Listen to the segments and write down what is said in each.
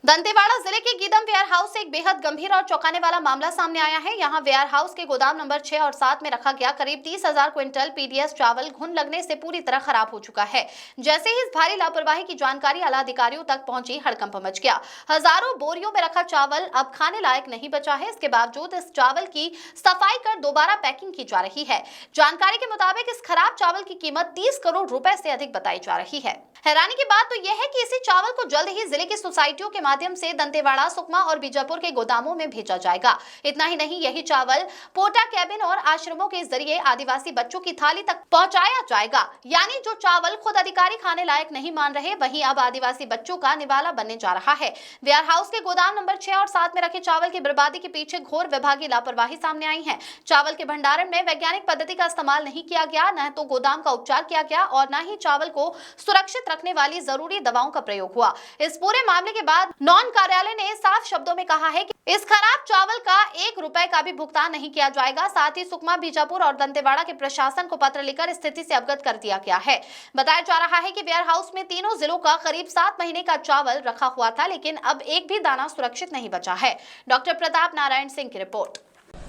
दंतेवाड़ा जिले के Geedam ware house से एक बेहद गंभीर और चौंकाने वाला मामला सामने आया है। यहां वेयर हाउस के गोदाम नंबर 6 और 7 में रखा गया करीब 30,000 क्विंटल पीडीएस चावल घुन लगने से पूरी तरह खराब हो चुका है। जैसे ही इस भारी लापरवाही की जानकारी आला अधिकारियों तक पहुंची, हड़कंप मच गया। हजारों बोरियों में रखा चावल अब खाने लायक नहीं बचा है। इसके बावजूद इस चावल की सफाई कर दोबारा पैकिंग की जा रही है। जानकारी के मुताबिक इस खराब चावल की कीमत 30 करोड़ रुपए से अधिक बताई जा रही है। हैरानी की बात तो यह है कि इसी चावल को जल्द ही जिले की सोसाइटियों के माध्यम से दंतेवाड़ा, सुकमा और बीजापुर के गोदामों में भेजा जाएगा। इतना ही नहीं, यही चावल पोटा कैबिन और आश्रमों के जरिए आदिवासी बच्चों की थाली तक पहुंचाया जाएगा। यानी जो चावल खुद अधिकारी खाने लायक नहीं मान रहे, वहीं अब आदिवासी बच्चों का निवाला बनने जा रहा है। वेयर हाउस के गोदाम नंबर 6 और 7 में रखे चावल की बर्बादी के पीछे घोर विभागीय लापरवाही सामने आई है। चावल के भंडारण में वैज्ञानिक पद्धति का इस्तेमाल नहीं किया गया, न तो गोदाम का उपचार किया गया और न ही चावल को सुरक्षित रखने वाली जरूरी दवाओं का प्रयोग हुआ। इस पूरे मामले के बाद नॉन कार्यालय ने साफ शब्दों में कहा है कि इस खराब चावल का 1 रुपए का भी भुगतान नहीं किया जाएगा। साथ ही सुकमा, बीजापुर और दंतेवाड़ा के प्रशासन को पत्र लिखकर स्थिति से अवगत कर दिया गया है। बताया जा रहा है कि वेयर हाउस में तीनों जिलों का करीब 7 महीने का चावल रखा हुआ था, लेकिन अब एक भी दाना सुरक्षित नहीं बचा है। डॉक्टर प्रताप नारायण सिंह की रिपोर्ट।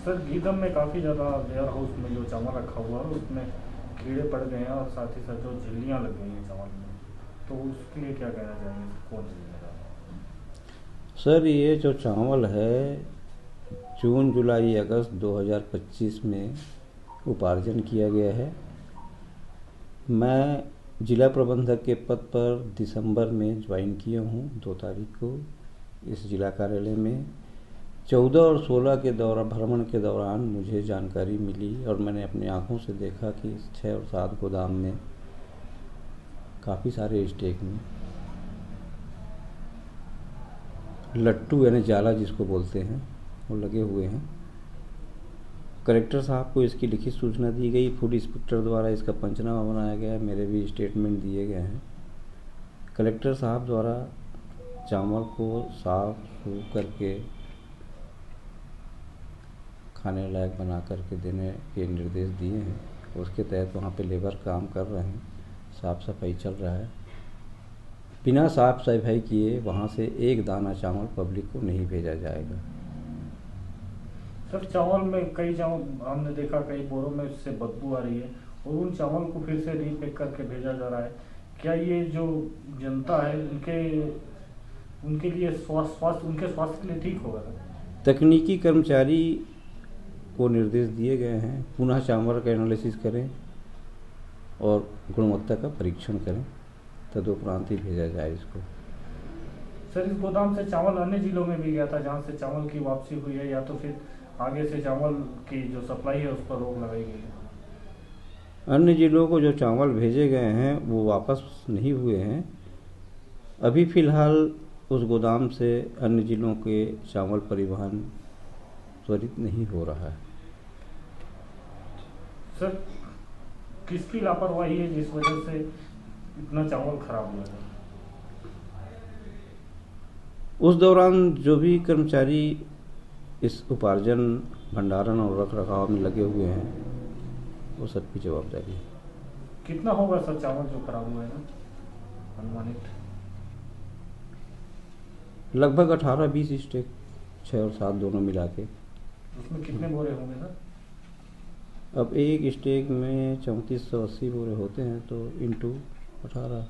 सर, गीदम में काफी ज्यादा वेयर हाउस में जो चावल रखा हुआ है उसमें कीड़े पड़ गए हैं और साथ ही साथ जो झिल्लियां लग गई हैं चावल में, तो उसके लिए क्या कहना चाहेंगे? कौन जिम्मेदार है? सर, ये जो चावल है जून, जुलाई, अगस्त 2025 में उपार्जन किया गया है। मैं जिला प्रबंधक के पद पर दिसंबर में ज्वाइन किया हूँ, 2 तारीख को इस जिला कार्यालय में। 14 और 16 के भ्रमण के दौरान मुझे जानकारी मिली और मैंने अपनी आंखों से देखा कि 6 और 7 गोदाम में काफ़ी सारे स्टेक में लट्टू यानी जाला जिसको बोलते हैं वो लगे हुए हैं। कलेक्टर साहब को इसकी लिखित सूचना दी गई। फूड इंस्पेक्टर द्वारा इसका पंचनामा बनाया गया। मेरे भी स्टेटमेंट दिए गए हैं। कलेक्टर साहब द्वारा चावल को साफ सूफ करके खाने लायक बना करके देने के निर्देश दिए हैं। उसके तहत वहाँ पे लेबर काम कर रहे हैं, साफ़ सफाई चल रहा है। बिना साफ सफाई किए वहाँ से एक दाना चावल पब्लिक को नहीं भेजा जाएगा। सर, चावल में कई चावल हमने देखा कई बोरों में इससे बदबू आ रही है और उन चावल को फिर से रीपैक करके भेजा जा रहा है। क्या ये जो जनता है उनके लिए उनके स्वास्थ्य के लिए ठीक होगा? तकनीकी कर्मचारी को निर्देश दिए गए हैं, पुनः चावल का एनालिसिस करें और गुणवत्ता का परीक्षण करें, तदुपरांत ही भेजा जाए इसको। सर, इस गोदाम से चावल अन्य जिलों में भी गया था जहाँ से चावल की वापसी हुई है, या तो फिर आगे से चावल की जो सप्लाई है उस पर रोक लगाई गई है? अन्य जिलों को जो चावल भेजे गए हैं वो वापस नहीं हुए हैं। अभी फ़िलहाल उस गोदाम से अन्य जिलों के चावल परिवहन त्वरित नहीं हो रहा है। सर, किसकी लापरवाही है जिस वजह से इतना चावल खराब हुआ है? उस दौरान जो भी कर्मचारी इस उपार्जन, भंडारण और रख रखाव में लगे हुए हैं वो सबकी जवाबदारी है। कितना होगा सर चावल जो खराब हुआ है ना, अनुमानित? लगभग 18-20 स्टेक, 6 और 7 दोनों मिला के। उसमें कितने बोरे होंगे सर? अब एक स्टेक में 3480 बोरे होते हैं, तो इंटू 18